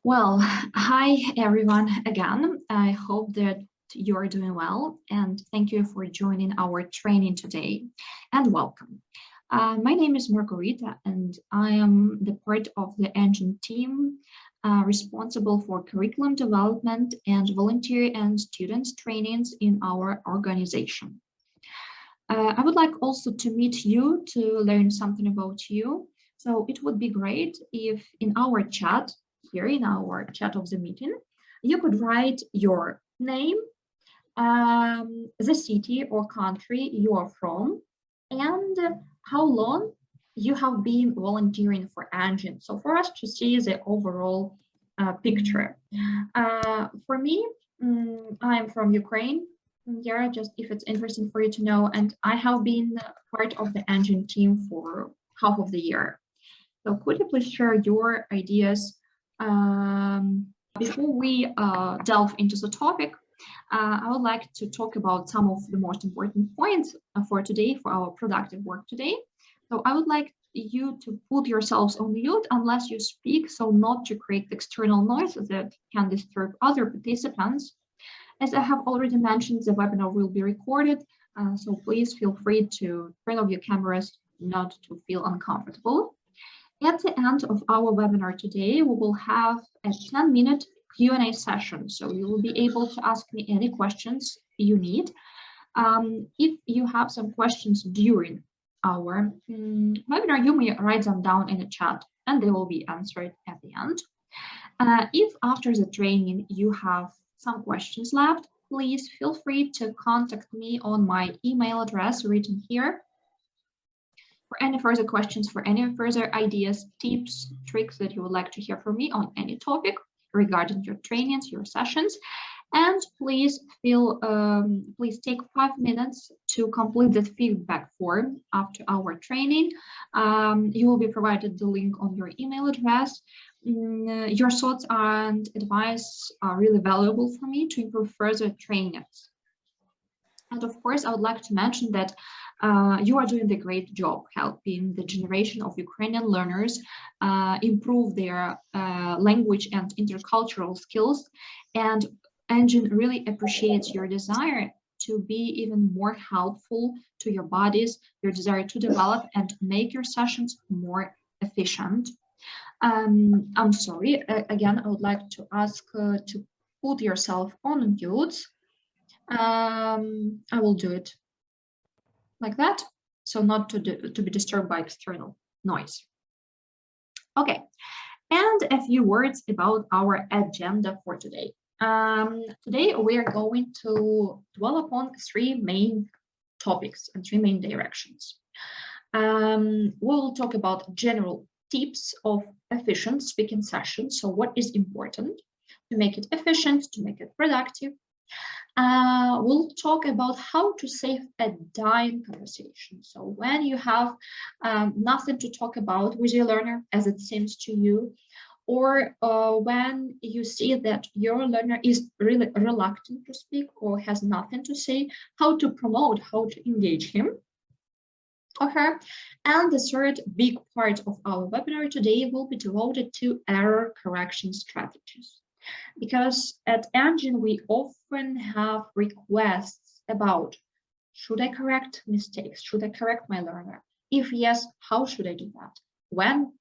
Well, hi everyone again. I hope that you're doing well and thank you for joining our training today and welcome. My name is Margarita and I am the part of the ENGin team responsible for curriculum development and volunteer and students trainings in our organization. I would like also to meet you to learn something about you. So it would be great if in our chat, here in our chat of the meeting, you could write your name, the city or country you are from, and how long you have been volunteering for ENGin. So for us to see the overall picture. For me, I'm from Ukraine. Yeah, just if it's interesting for you to know, and I have been part of the ENGin team for half of the year. So could you please share your ideas before we delve into the topic? I would like to talk about some of the most important points for today, for our productive work today. So I would like you to put yourselves on mute unless you speak, so not to create external noise that can disturb other participants. As I have already mentioned, the webinar will be recorded, so please feel free to turn off your cameras not to feel uncomfortable. At the end of our webinar today, we will have a 10-minute Q&A session, so you will be able to ask me any questions you need. If you have some questions during our webinar, you may write them down in the chat and they will be answered at the end. If after the training you have some questions left, please feel free to contact me on my email address written here. For any further questions, for any further ideas, tips, tricks that you would like to hear from me on any topic regarding your trainings, your sessions, and please take 5 minutes to complete the feedback form after our training. You will be provided the link on your email address. Your thoughts and advice are really valuable for me to improve further trainings. And of course, I would like to mention that you are doing a great job helping the generation of Ukrainian learners improve their language and intercultural skills. And ENGin really appreciates your desire to be even more helpful to your bodies, your desire to develop and make your sessions more efficient. I'm sorry, again, I would like to ask to put yourself on mute. I will do it like that, so not to be disturbed by external noise. Okay, and a few words about our agenda for today. Today we are going to dwell upon 3 main topics and 3 main directions. We'll talk about general tips of efficient speaking sessions. So what is important to make it efficient, to make it productive. We'll talk about how to save a dying conversation. So when you have nothing to talk about with your learner, as it seems to you, or when you see that your learner is really reluctant to speak or has nothing to say, how to promote, how to engage him or her. And the third big part of our webinar today will be devoted to error correction strategies. Because at ENGin, we often have requests about, should I correct mistakes? Should I correct my learner? If yes, how should I do that? When?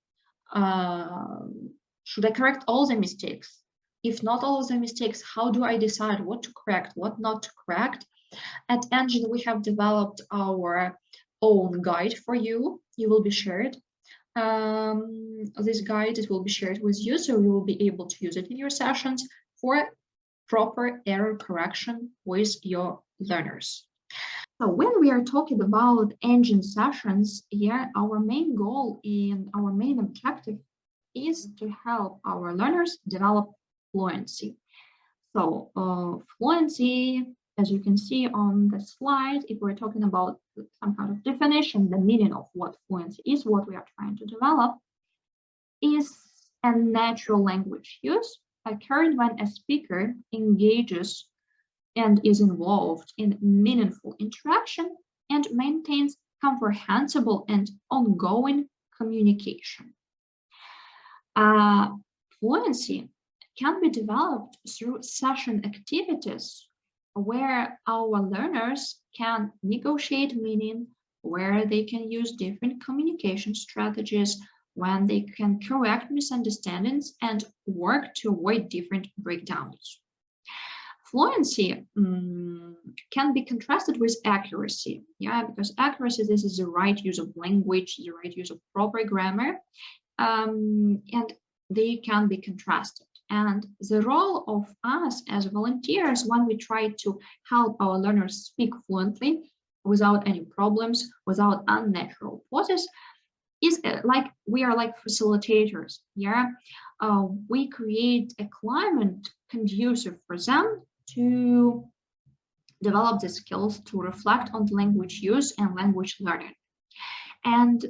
Should I correct all the mistakes? If not all of the mistakes, how do I decide what to correct, what not to correct? At ENGin, we have developed our own guide for you. You will be shared. This guide will be shared with you, so you will be able to use it in your sessions for proper error correction with your learners. So when we are talking about ENGin sessions, yeah, our main goal and our main objective is to help our learners develop fluency. So fluency, as you can see on the slide, if we're talking about some kind of definition, the meaning of what fluency is, what we are trying to develop, is a natural language use occurring when a speaker engages and is involved in meaningful interaction and maintains comprehensible and ongoing communication. Fluency can be developed through session activities where our learners can negotiate meaning, where they can use different communication strategies, when they can correct misunderstandings and work to avoid different breakdowns. Fluency can be contrasted with accuracy, yeah, because accuracy, this is the right use of language, the right use of proper grammar, and they can be contrasted. And the role of us as volunteers, when we try to help our learners speak fluently without any problems, without unnatural pauses, is like we are like facilitators. Yeah, we create a climate conducive for them to develop the skills to reflect on language use and language learning. And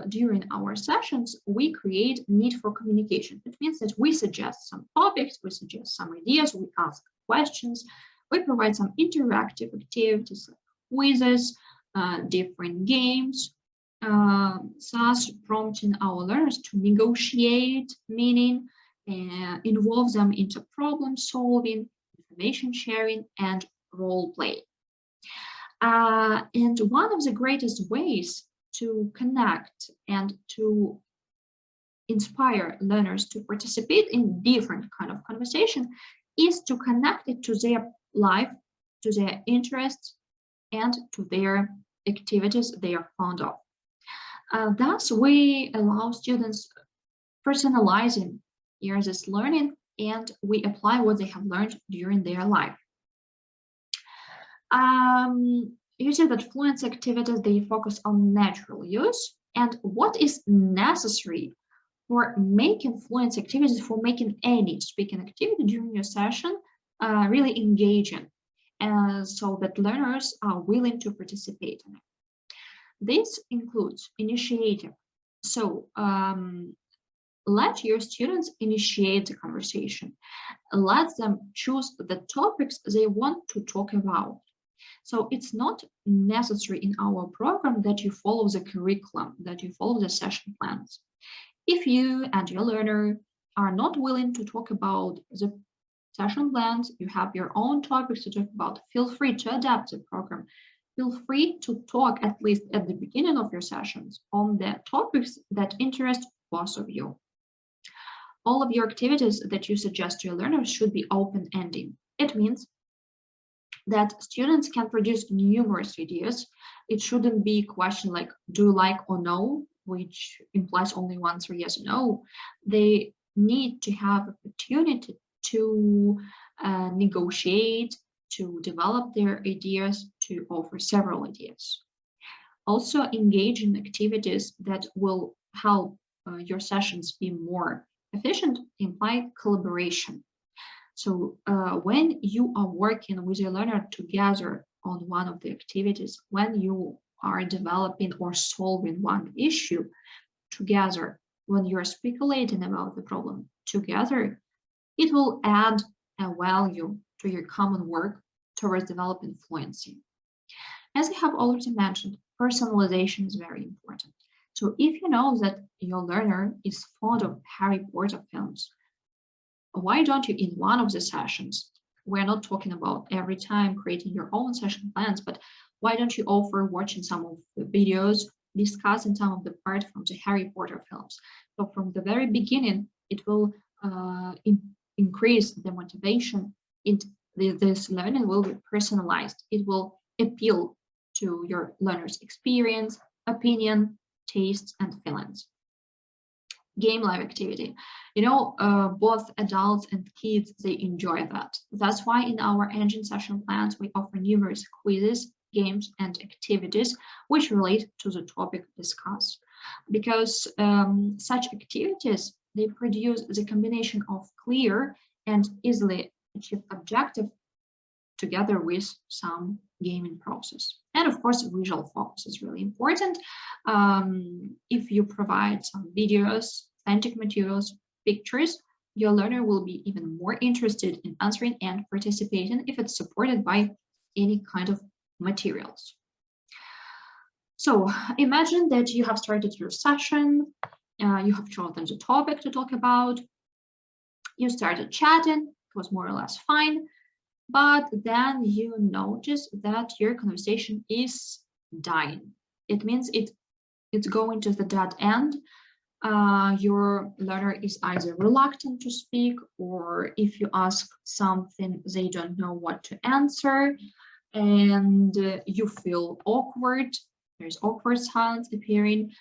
during our sessions, we create need for communication. It means that we suggest some topics, we suggest some ideas, we ask questions, we provide some interactive activities like quizzes, different games, thus prompting our learners to negotiate meaning, involve them into problem solving, information sharing, and role play. And one of the greatest ways to connect and to inspire learners to participate in different kind of conversation is to connect it to their life, to their interests, and to their activities they are fond of. Thus, we allow students personalizing this learning, and we apply what they have learned during their life. You see that fluency activities, they focus on natural use and what is necessary for making fluency activities, for making any speaking activity during your session really engaging, so that learners are willing to participate in it. This includes initiative. So let your students initiate the conversation. Let them choose the topics they want to talk about. So it's not necessary in our program that you follow the curriculum, that you follow the session plans. If you and your learner are not willing to talk about the session plans, you have your own topics to talk about, feel free to adapt the program. Feel free to talk, at least at the beginning of your sessions, on the topics that interest both of you. All of your activities that you suggest to your learners should be open-ended. It means that students can produce numerous ideas. It shouldn't be a question like, do you like or no, which implies only one answer, yes or no. They need to have opportunity to negotiate, to develop their ideas, to offer several ideas. Also, engage in activities that will help your sessions be more efficient, imply collaboration. So when you are working with your learner together on one of the activities, when you are developing or solving one issue together, when you're speculating about the problem together, it will add a value to your common work towards developing fluency. As I have already mentioned, personalization is very important. So if you know that your learner is fond of Harry Potter films, why don't you, in one of the sessions, we're not talking about every time creating your own session plans, but why don't you offer watching some of the videos, discussing some of the parts from the Harry Potter films? So from the very beginning, it will increase the motivation. This learning will be personalized. It will appeal to your learner's experience, opinion, tastes, and feelings. Game live activity. Both adults and kids, they enjoy that. That's why in our ENGin session plans, we offer numerous quizzes, games, and activities which relate to the topic discussed. Because such activities, they produce the combination of clear and easily achieved objective together with some gaming process. And of course, visual focus is really important. If you provide some videos, authentic materials, pictures, your learner will be even more interested in answering and participating if it's supported by any kind of materials. So imagine that you have started your session, you have chosen the topic to talk about, You started chatting, it was more or less fine, but then you notice that your conversation is dying. It means it's going to the dead end. Your learner is either reluctant to speak, or if you ask something, they don't know what to answer, and you feel awkward. There's awkward silence appearing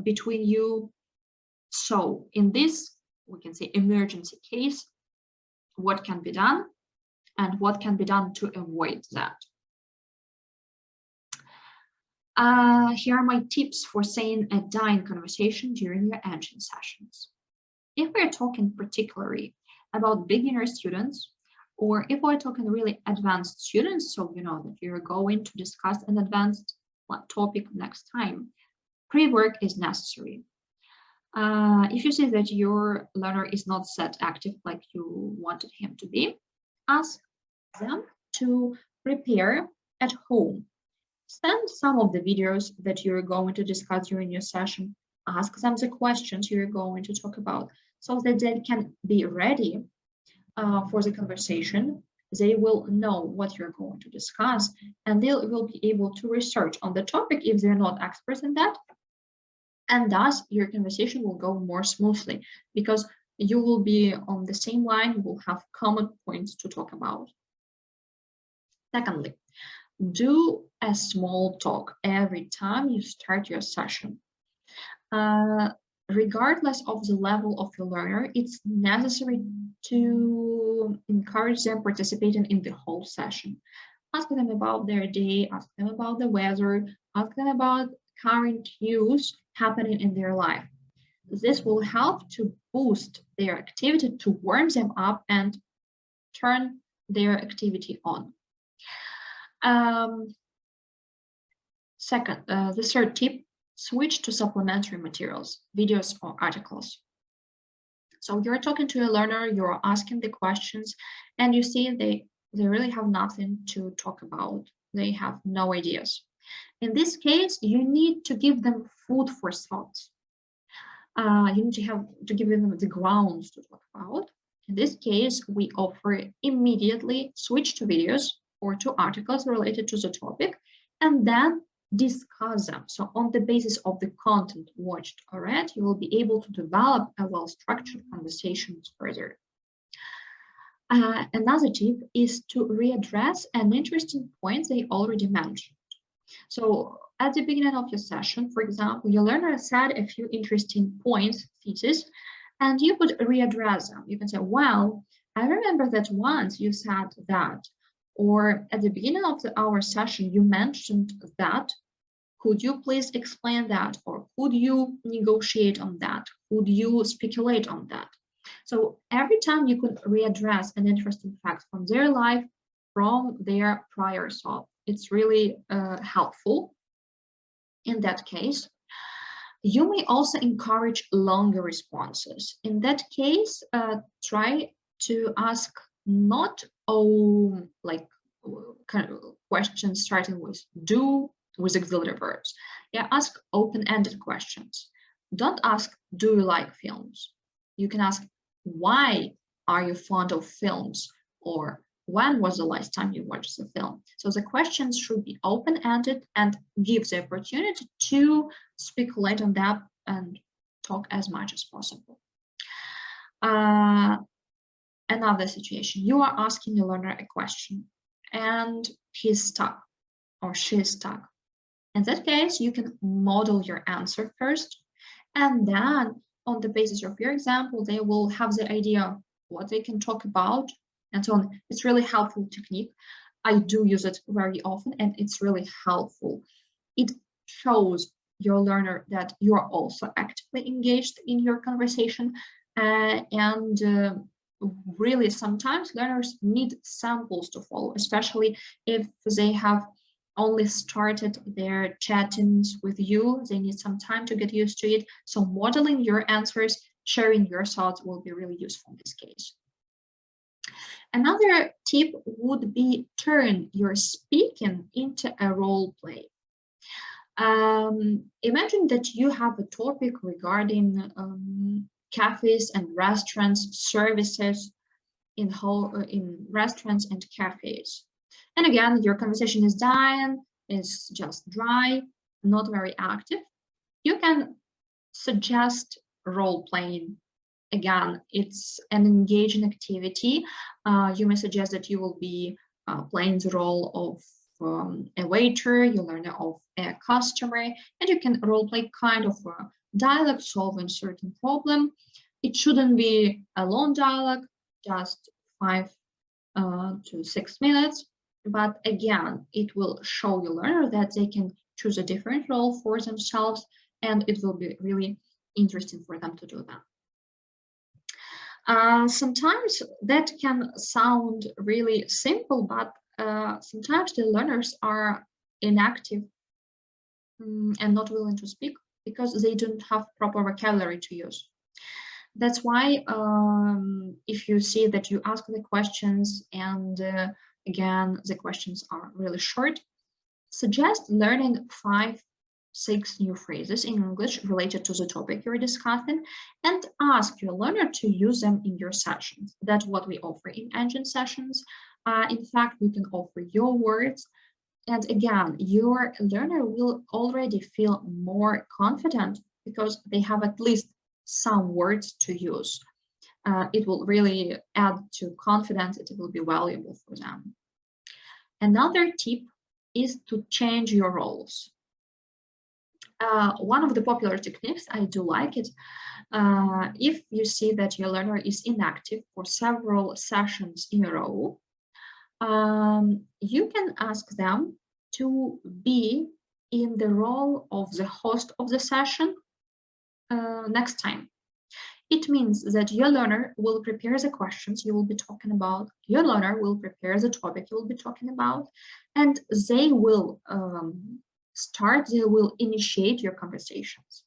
between you. So in this, we can say emergency case, what can be done and what can be done to avoid that? Here are my tips for saying a dying conversation during your ENGin sessions. If we're talking particularly about beginner students, or if we're talking really advanced students, so you know that you're going to discuss an advanced topic next time, pre-work is necessary. If you see that your learner is not that active like you wanted him to be, ask them to prepare at home. Send some of the videos that you're going to discuss during your session. Ask them the questions you're going to talk about so that they can be ready for the conversation. They will know what you're going to discuss, and they will be able to research on the topic if they're not experts in that. And thus, your conversation will go more smoothly because you will be on the same line, you will have common points to talk about. Secondly, do a small talk every time you start your session. Regardless of the level of your learner, it's necessary to encourage them participating in the whole session. Ask them about their day, ask them about the weather, ask them about current news happening in their life. This will help to boost their activity, to warm them up and turn their activity on. Second, the third tip, switch to supplementary materials, videos or articles. So you're talking to a learner, you're asking the questions, and you see they really have nothing to talk about. They have no ideas. In this case, you need to give them food for thought. You need to give them the grounds to talk about. In this case, we offer immediately switch to videos or to articles related to the topic, and then discuss them. So on the basis of the content watched or read, you will be able to develop a well-structured conversation further. Another tip is to readdress an interesting point they already mentioned. So at the beginning of your session, for example, your learner said a few interesting points, thesis, and you could readdress them. You can say, well, I remember that once you said that, or at the beginning of our session, you mentioned that. Could you please explain that? Or could you negotiate on that? Could you speculate on that? So every time you could readdress an interesting fact from their life, from their prior thought, it's really helpful in that case. You may also encourage longer responses. In that case, try to ask not like kind of questions starting with do with auxiliary verbs. Yeah, ask open-ended questions. Don't ask, do you like films? You can ask, why are you fond of films? Or when was the last time you watched the film? So the questions should be open-ended and give the opportunity to speculate on that and talk as much as possible. Another situation, you are asking your learner a question and he's stuck or she's stuck. In that case, you can model your answer first, and then on the basis of your example, they will have the idea what they can talk about and so on. It's really helpful technique. I do use it very often, and it's really helpful. It shows your learner that you are also actively engaged in your conversation, and really sometimes learners need samples to follow, especially if they have only started their chattings with you. They need some time to get used to it. So modeling your answers, sharing your thoughts will be really useful in this case. Another tip would be turn your speaking into a role play. Imagine that you have a topic regarding cafes and restaurants, services in restaurants and cafes. And again, your conversation is dying, is just dry, not very active. You can suggest role playing. Again, it's an engaging activity. You may suggest that you will be playing the role of a waiter, you learn of a customer, and you can role play kind of a dialogue solving certain problem. It shouldn't be a long dialogue, just 5 to 6 minutes. But again, it will show your learner that they can choose a different role for themselves, and it will be really interesting for them to do that. Sometimes that can sound really simple, but sometimes the learners are inactive and not willing to speak because they don't have proper vocabulary to use. That's why if you see that you ask the questions and again, the questions are really short, suggest learning 5, 6 new phrases in English related to the topic you're discussing and ask your learner to use them in your sessions. That's what we offer in ENGin sessions. In fact, we can offer your words. And again, your learner will already feel more confident because they have at least some words to use. It will really add to confidence. It will be valuable for them. Another tip is to change your roles. One of the popular techniques, I do like it, if you see that your learner is inactive for several sessions in a row, you can ask them to be in the role of the host of the session next time. It means that your learner will prepare the questions you will be talking about, your learner will prepare the topic you will be talking about, and they will they will initiate your conversations.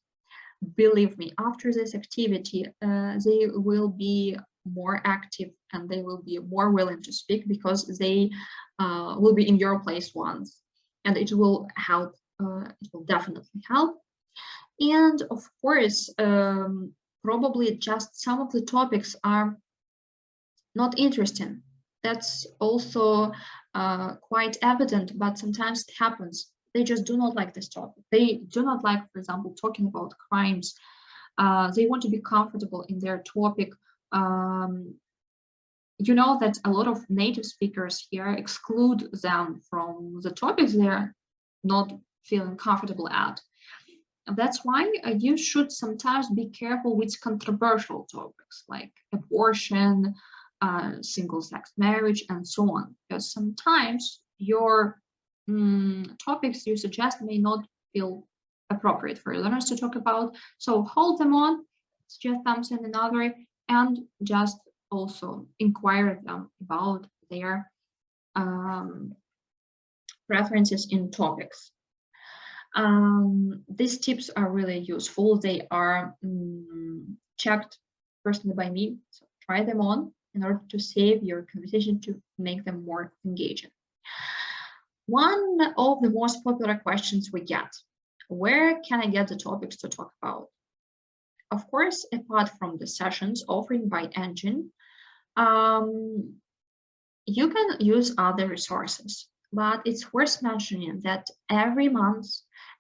Believe me, after this activity, they will be more active and they will be more willing to speak because they will be in your place once, and it will help. It will definitely help. And of course, probably just some of the topics are not interesting. That's also quite evident, but sometimes it happens. They just do not like this topic. They do not like, for example, talking about crimes. They want to be comfortable in their topic. You know that a lot of native speakers here exclude them from the topics they're not feeling comfortable at. And that's why you should sometimes be careful with controversial topics like abortion, single-sex marriage, and so on, because sometimes your topics you suggest may not feel appropriate for learners to talk about. So hold them on, suggest something another, and just also inquire them about their preferences in topics. These tips are really useful. They are checked personally by me, so try them on in order to save your conversation, to make them more engaging. One of the most popular questions we get: where can I get the topics to talk about? Of course, apart from the sessions offered by ENGin, you can use other resources, but it's worth mentioning that every month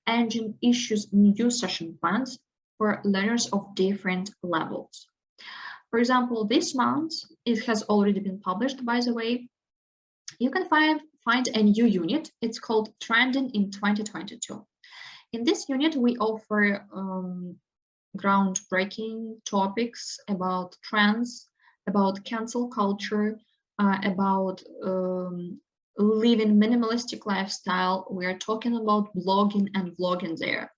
ENGin issues new session plans for learners of different levels. For example, this month, it has already been published, by the way. You can find a new unit. It's called Trending in 2022. In this unit, we offer groundbreaking topics about trends, about cancel culture, about living minimalistic lifestyle. We are talking about blogging and vlogging there.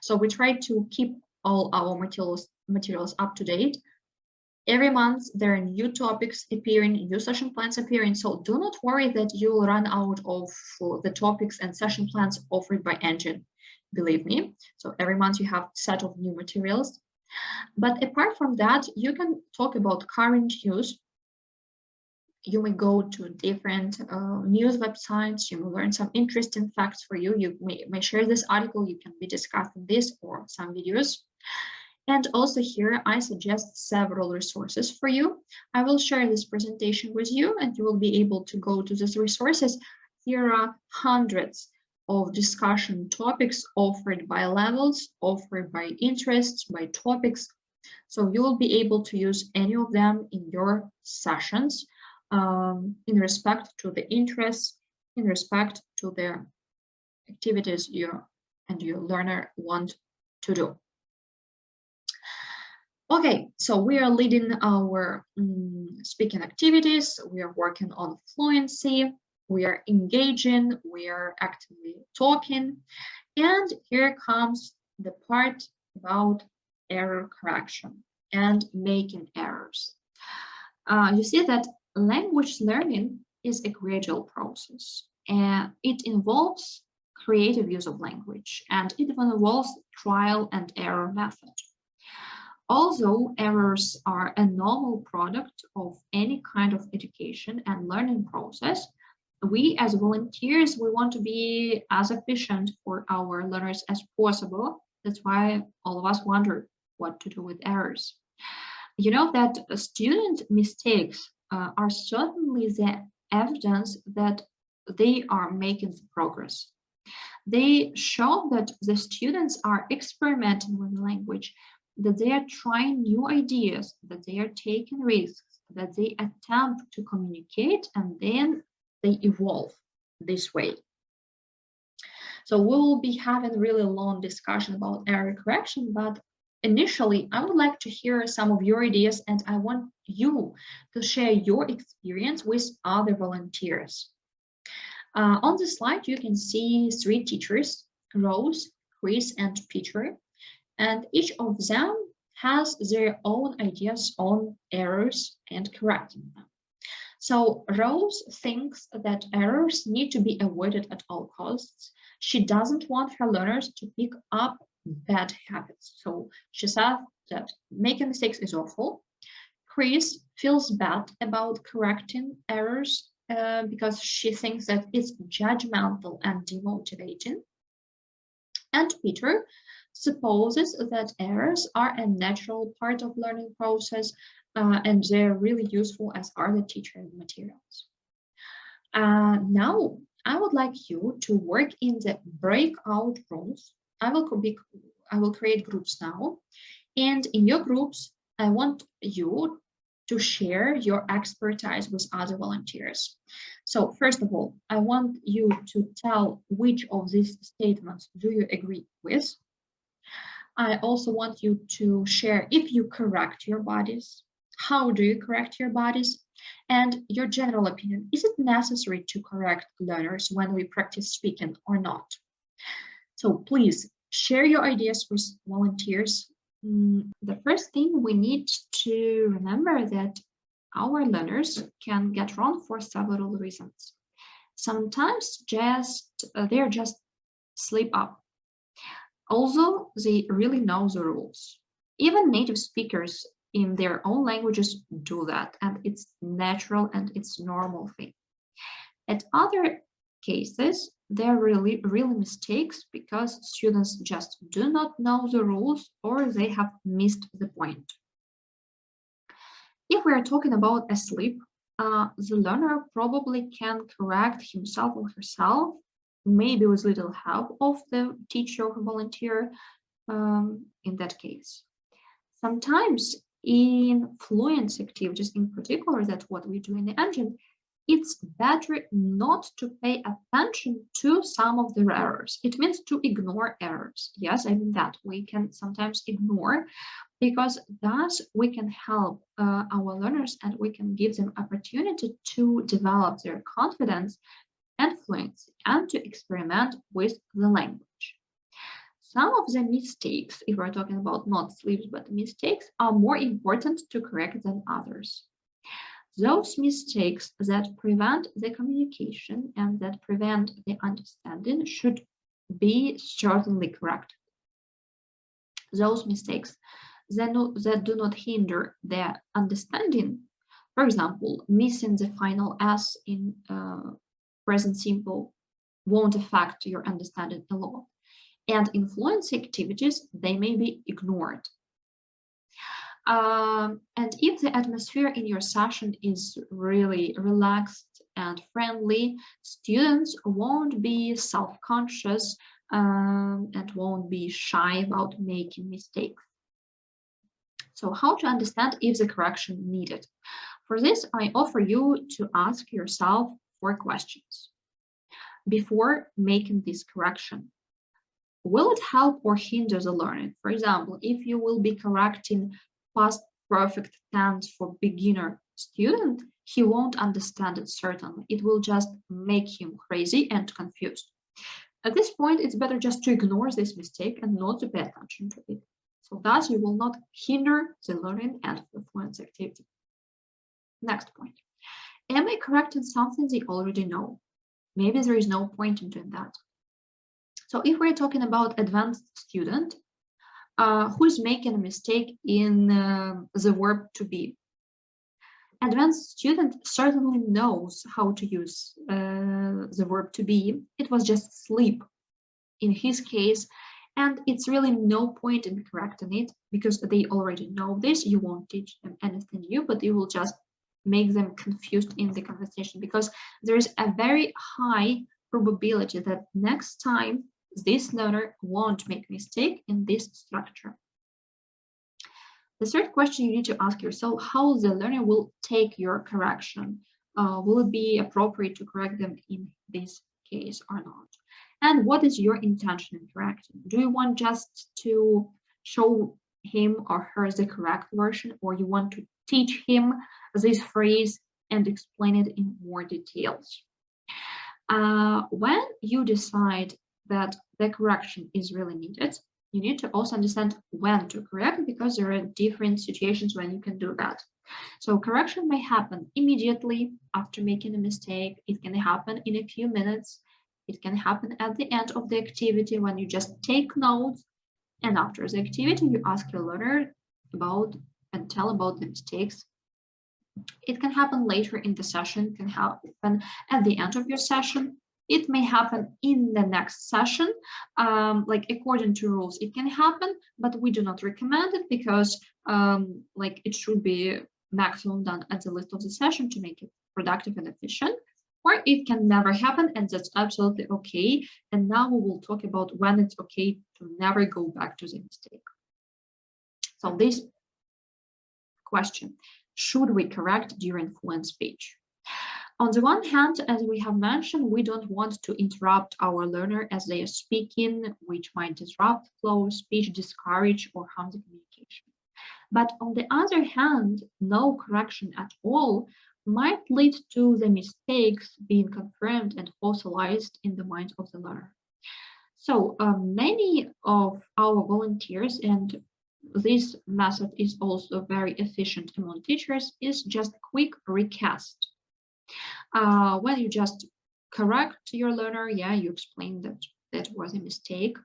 So we try to keep all our materials up to date. Every month there are new topics appearing, new session plans appearing. So do not worry that you will run out of the topics and session plans offered by ENGin. Believe me. So every month you have a set of new materials. But apart from that, you can talk about current news. You may go to different news websites. You may learn some interesting facts for you. You may share this article. You can be discussing this or some videos. And also here, I suggest several resources for you. I will share this presentation with you and you will be able to go to these resources. Here are hundreds of discussion topics offered by levels, offered by interests, by topics. So you will be able to use any of them in your sessions in respect to the interests, in respect to the activities you and your learner want to do. Okay, so we are leading our speaking activities. We are working on fluency. We are engaging. We are actively talking. And here comes the part about error correction and making errors. You see that language learning is a gradual process, and it involves creative use of language, and it involves trial and error method. Although errors are a normal product of any kind of education and learning process, we as volunteers, we want to be as efficient for our learners as possible. That's why all of us wonder what to do with errors. You know that student mistakes are certainly the evidence that they are making progress. They show that the students are experimenting with language, that they are trying new ideas, that they are taking risks, that they attempt to communicate, and then they evolve this way. So we will be having really long discussion about error correction, but initially I would like to hear some of your ideas, and I want you to share your experience with other volunteers. On the slide, you can see 3 teachers, Rose, Chris, and Peter, and each of them has their own ideas on errors and correcting them. So Rose thinks that errors need to be avoided at all costs. She doesn't want her learners to pick up bad habits. So she said that making mistakes is awful. Chris feels bad about correcting errors because she thinks that it's judgmental and demotivating. And Peter supposes that errors are a natural part of learning process and they're really useful as are the teaching materials. Now, I would like you to work in the breakout rooms. I will create groups now. And in your groups, I want you to share your expertise with other volunteers. So first of all, I want you to tell which of these statements do you agree with. I also want you to share if you correct your bodies, how do you correct your bodies, and your general opinion. Is it necessary to correct learners when we practice speaking or not? So please share your ideas with volunteers. The first thing we need to remember that our learners can get wrong for several reasons. Sometimes they're just slip up, although they really know the rules. Even native speakers in their own languages do that, and it's natural and it's normal thing. At other cases, they're really mistakes because students just do not know the rules or they have missed the point. If we are talking about a slip, the learner probably can correct himself or herself, maybe with little help of the teacher or volunteer in that case. Sometimes in fluency activities in particular, that's what we do in the ENGin, it's better not to pay attention to some of the errors. It means to ignore errors. Yes, I mean that we can sometimes ignore, because thus we can help our learners and we can give them opportunity to develop their confidence and fluency and to experiment with the language. Some of the mistakes, if we're talking about not slips but mistakes, are more important to correct than others. Those mistakes that prevent the communication and that prevent the understanding should be certainly corrected. Those mistakes that do not hinder their understanding, for example, missing the final S in present simple, won't affect your understanding a lot. And in fluency activities, they may be ignored. And if the atmosphere in your session is really relaxed and friendly, students won't be self-conscious and won't be shy about making mistakes. So how to understand if the correction needed? For this, I offer you to ask yourself 4 questions before making this correction. Will it help or hinder the learning? For example, if you will be correcting past perfect tense for beginner student, he won't understand it certainly. It will just make him crazy and confused. At this point, it's better just to ignore this mistake and not to pay attention to it. So thus you will not hinder the learning and the fluency activity. Next point. Am I correcting something they already know? Maybe there is no point in doing that. So if we're talking about advanced student who's making a mistake in the verb to be, advanced student certainly knows how to use the verb to be. It was just sleep in his case, and it's really no point in correcting it because they already know this. You won't teach them anything new, but you will just make them confused in the conversation because there is a very high probability that next time this learner won't make mistake in this structure. The third question you need to ask yourself, how the learner will take your correction. Will it be appropriate to correct them in this case or not? And what is your intention in correcting? Do you want just to show him or her the correct version, or you want to teach him this phrase and explain it in more details? When you decide that the correction is really needed, you need to also understand when to correct because there are different situations when you can do that. So correction may happen immediately after making a mistake. It can happen in a few minutes. It can happen at the end of the activity when you just take notes. And after the activity, you ask your learner about and tell about the mistakes. It can happen later in the session, it can happen at the end of your session. It may happen in the next session, like according to rules, it can happen, but we do not recommend it because like it should be maximum done at the list of the session to make it productive and efficient. Or it can never happen, and that's absolutely okay. And now we will talk about when it's okay to never go back to the mistake. So this question, should we correct during fluent speech? On the one hand, as we have mentioned, we don't want to interrupt our learner as they are speaking, which might disrupt flow of speech, discourage, or harm the communication. But on the other hand, no correction at all might lead to the mistakes being confirmed and fossilized in the mind of the learner. So many of our volunteers, and this method is also very efficient among teachers, is just quick recast. When you just correct your learner, yeah, you explain that that was a mistake.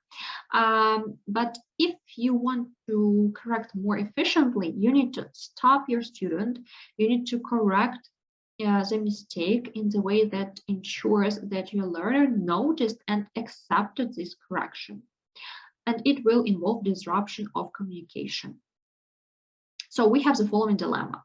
But if you want to correct more efficiently, you need to stop your student. You need to correct the mistake in the way that ensures that your learner noticed and accepted this correction. And it will involve disruption of communication. So we have the following dilemma.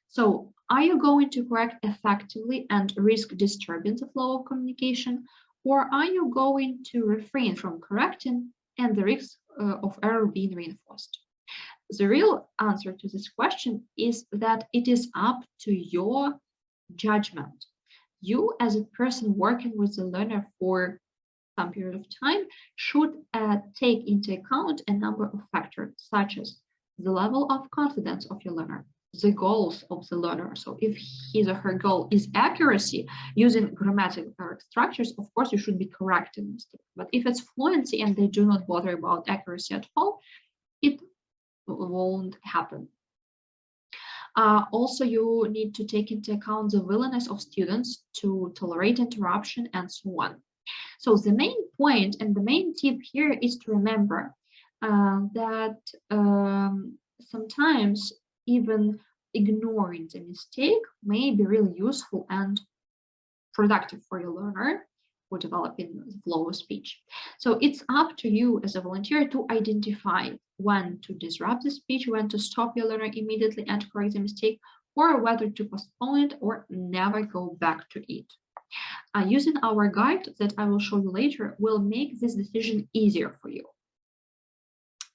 So are you going to correct effectively and risk disturbing the flow of communication, or are you going to refrain from correcting and the risk of error being reinforced? The real answer to this question is that it is up to your judgment. You, as a person working with the learner for some period of time, should take into account a number of factors, such as the level of confidence of your learner, the goals of the learner. So if his or her goal is accuracy using grammatical correct structures, of course you should be correcting mistakes. But if it's fluency and they do not bother about accuracy at all, it won't happen. Also, you need to take into account the willingness of students to tolerate interruption and so on. So the main point and the main tip here is to remember that sometimes even ignoring the mistake may be really useful and productive for your learner. for developing the flow of speech. So it's up to you as a volunteer to identify when to disrupt the speech, when to stop your learner immediately and correct the mistake, or whether to postpone it or never go back to it. Using our guide that I will show you later will make this decision easier for you.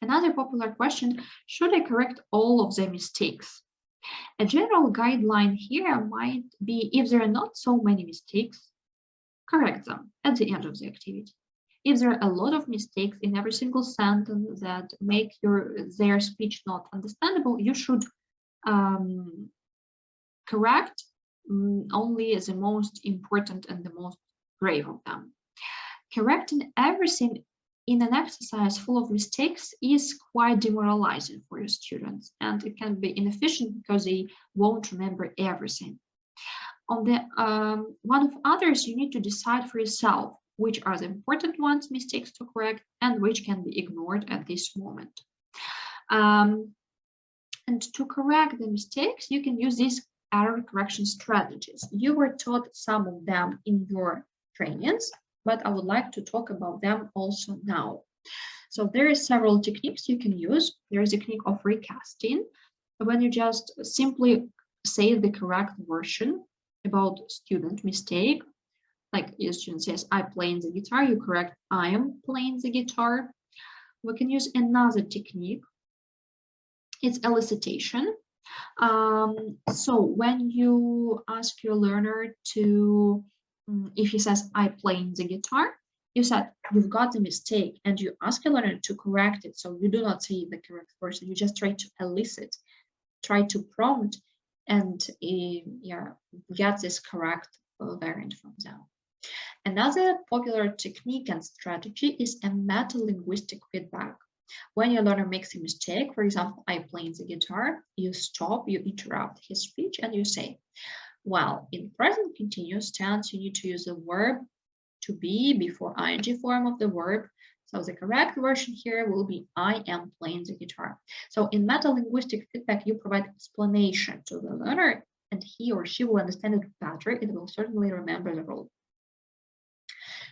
Another popular question, should I correct all of the mistakes? A general guideline here might be, if there are not so many mistakes, correct them at the end of the activity. If there are a lot of mistakes in every single sentence that make their speech not understandable, you should correct only the most important and the most grave of them. Correcting everything in an exercise full of mistakes is quite demoralizing for your students, and it can be inefficient because they won't remember everything. On the one of others, you need to decide for yourself which are the important ones, mistakes to correct, and which can be ignored at this moment. And to correct the mistakes, you can use these error correction strategies. You were taught some of them in your trainings, but I would like to talk about them also now. So there are several techniques you can use. There is a technique of recasting, when you just simply say the correct version about student mistake. Like your student says, I playing the guitar, you correct, I am playing the guitar. We can use another technique. It's elicitation. So when you ask your learner to, if he says, I playing the guitar, you said you've got a mistake and you ask your learner to correct it. So you do not say the correct version, you just try to elicit, try to prompt and get this correct variant from them. Another popular technique and strategy is a meta-linguistic feedback. When your learner makes a mistake, for example, I playing the guitar, you stop, you interrupt his speech and you say, well, in present continuous tense, you need to use the verb to be before ing form of the verb. So the correct version here will be I am playing the guitar. So in meta-linguistic feedback, you provide explanation to the learner and he or she will understand it better. It will certainly remember the rule.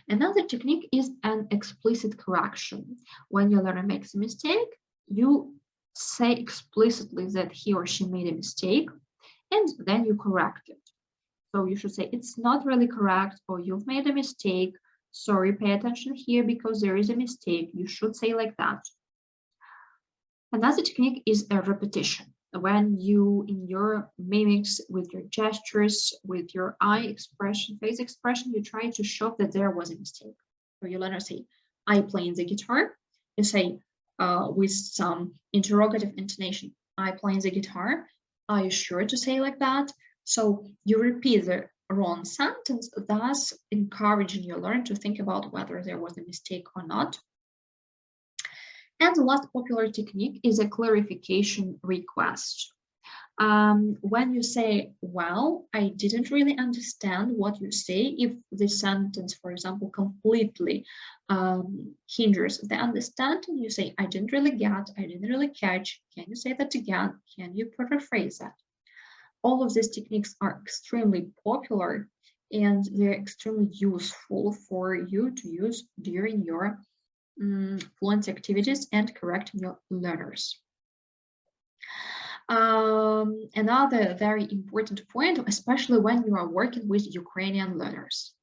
Another technique is an explicit correction. When your learner makes a mistake, you say explicitly that he or she made a mistake, and then you correct it. So you should say, it's not really correct, or you've made a mistake. Sorry, pay attention here because there is a mistake. You should say like that. Another technique is a repetition. When you, in your mimics, with your gestures, with your eye expression, face expression, you try to show that there was a mistake. So your learner say, I playing the guitar. You say with some interrogative intonation, I playing the guitar. Are you sure to say like that? So you repeat the wrong sentence, thus encouraging your learner to think about whether there was a mistake or not. And the last popular technique is a clarification request. When you say, well, I didn't really understand what you say, if the sentence, for example, completely hinders the understanding, you say, I didn't really get, I didn't really catch, can you say that again? Can you paraphrase that? All of these techniques are extremely popular and they're extremely useful for you to use during your fluency activities and correcting your learners. Another very important point, especially when you are working with Ukrainian learners.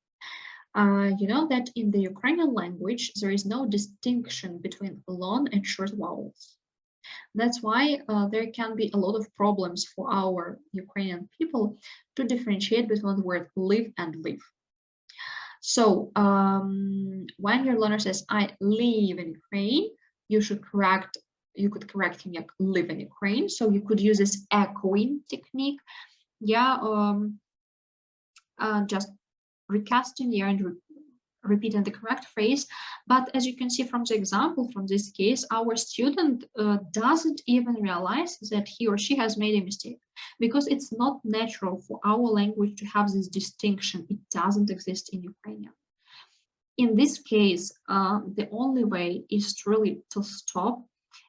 You know that in the Ukrainian language, there is no distinction between long and short vowels. That's why there can be a lot of problems for our Ukrainian people to differentiate between the word live and live. So when your learner says, I live in Ukraine, you could correct him like live in Ukraine. So you could use this echoing technique. Just recasting here and repeating the correct phrase. But as you can see from the example, from this case, our student doesn't even realize that he or she has made a mistake because it's not natural for our language to have this distinction. It doesn't exist in Ukrainian. In this case, the only way is truly to stop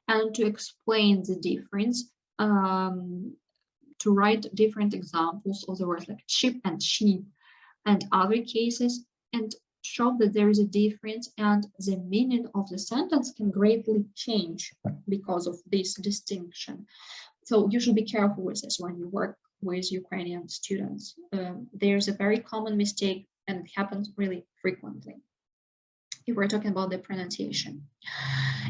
and to explain the difference, to write different examples of the words like ship and sheep and other cases, and show that there is a difference and the meaning of the sentence can greatly change because of this distinction. So you should be careful with this when you work with Ukrainian students. There's a very common mistake and it happens really frequently if we're talking about the pronunciation.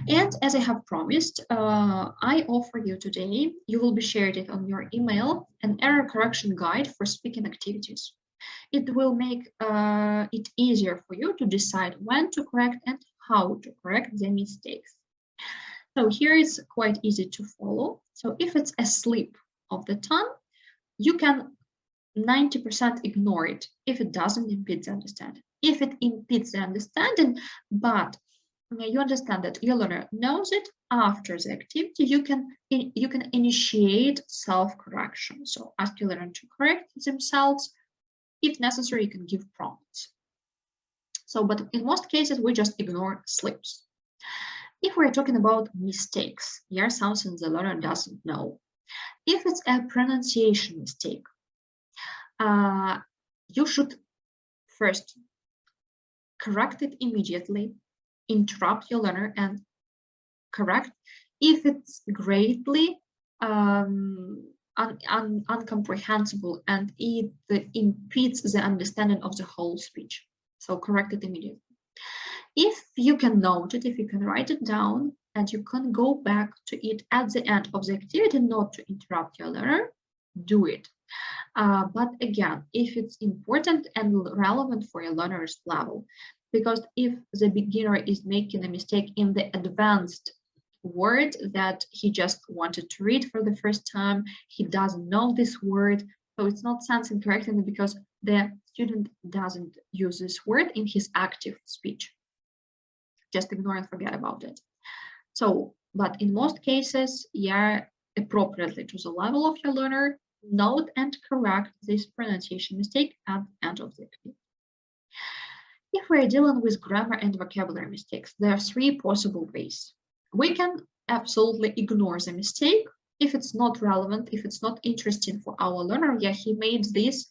And as I have promised, I offer you today, you will be shared it on your email, an error correction guide for speaking activities. It will make it easier for you to decide when to correct and how to correct the mistakes. So here is quite easy to follow. So if it's a slip of the tongue, you can 90% ignore it if it doesn't impede the understanding. If it impedes the understanding, but you understand that your learner knows it after the activity, you can initiate self-correction. So ask your learner to correct themselves. If necessary, you can give prompts. So, but in most cases, we just ignore slips. If we're talking about mistakes, here something the learner doesn't know. If it's a pronunciation mistake, you should first correct it immediately, interrupt your learner and correct. If it's greatly uncomprehensible and it impedes the understanding of the whole speech, so correct it immediately. If you can note it, if you can write it down and you can go back to it at the end of the activity, not to interrupt your learner, do it. But again, if it's important and relevant for your learner's level, because if the beginner is making a mistake in the advanced word that he just wanted to read for the first time, he doesn't know this word, so it's not sense in correcting it because the student doesn't use this word in his active speech. Just ignore and forget about it. So, but in most cases, yeah, appropriately to the level of your learner, note and correct this pronunciation mistake at the end of the activity. If we're dealing with grammar and vocabulary mistakes, there are three possible ways. We can absolutely ignore the mistake if it's not relevant, if it's not interesting for our learner. Yeah, he made this,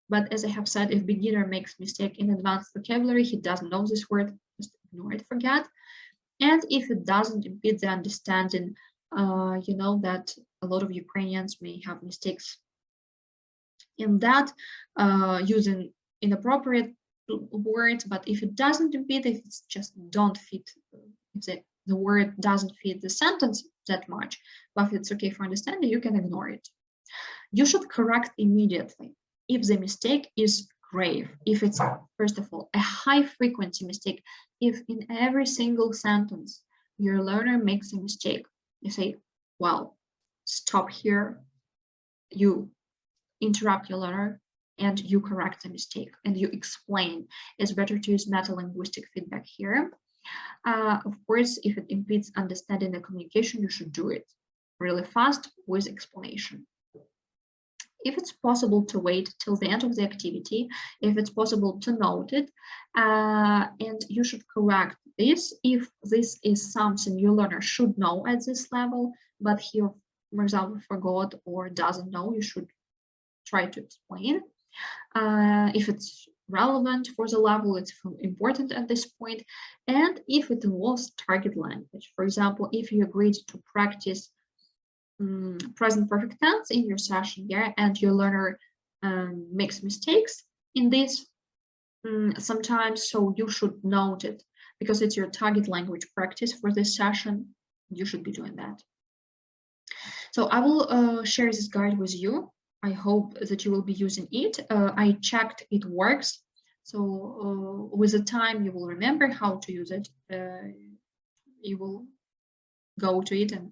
but as I have said, if beginner makes mistake in advanced vocabulary, he doesn't know this word, just ignore it, forget. And if it doesn't impede the understanding, you know that a lot of Ukrainians may have mistakes in that, using inappropriate words, but if it doesn't impede, if it's just don't fit, if the word doesn't fit the sentence that much, but if it's okay for understanding, you can ignore it. You should correct immediately if the mistake is grave, if it's, first of all, a high frequency mistake. If in every single sentence your learner makes a mistake, you say, well, stop here, you interrupt your learner and you correct the mistake and you explain. It's better to use meta-linguistic feedback here. Of course, if it impedes understanding the communication, you should do it really fast with explanation. If it's possible to wait till the end of the activity, if it's possible to note it, and you should correct this if this is something your learner should know at this level, but he, for example, forgot or doesn't know, you should try to explain. If it's relevant for the level, it's important at this point, and if it involves target language. For example, if you agreed to practice present perfect tense in your session, yeah, and your learner makes mistakes in this sometimes, so you should note it because it's your target language practice for this session. You should be doing that. So I will share this guide with you. I hope that you will be using it. I checked it works. So with the time, you will remember how to use it. You will go to it, and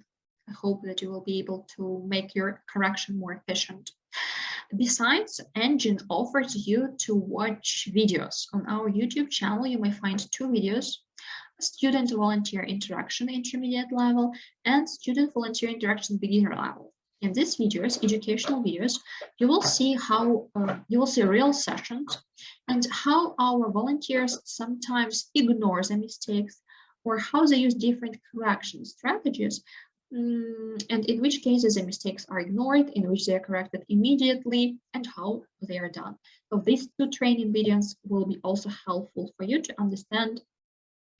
I hope that you will be able to make your correction more efficient. Besides, ENGin offers you to watch videos. On our YouTube channel, you may find two videos: student volunteer interaction intermediate level and student volunteer interaction beginner level. In these videos, educational videos, you will see how you will see real sessions and how our volunteers sometimes ignore the mistakes or how they use different correction strategies and in which cases the mistakes are ignored, in which they are corrected immediately, and how they are done. So these 2 training videos will be also helpful for you to understand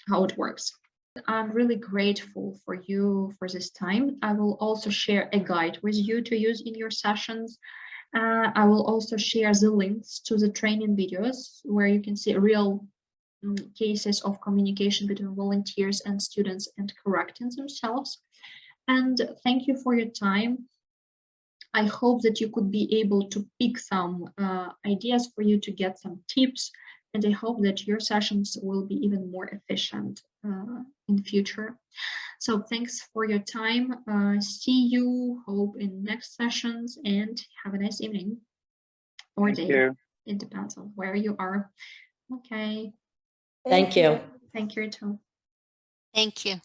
how it works. I'm really grateful for you for this time. I will also share a guide with you to use in your sessions. I will also share the links to the training videos where you can see real cases of communication between volunteers and students and correcting themselves. And thank you for your time. I hope that you could be able to pick some ideas for you to get some tips, and I hope that your sessions will be even more efficient in the future. So thanks for your time. See you, hope, in next sessions, and have a nice evening or day. It depends on where you are. Okay. Thank you. Thank you too. Thank you.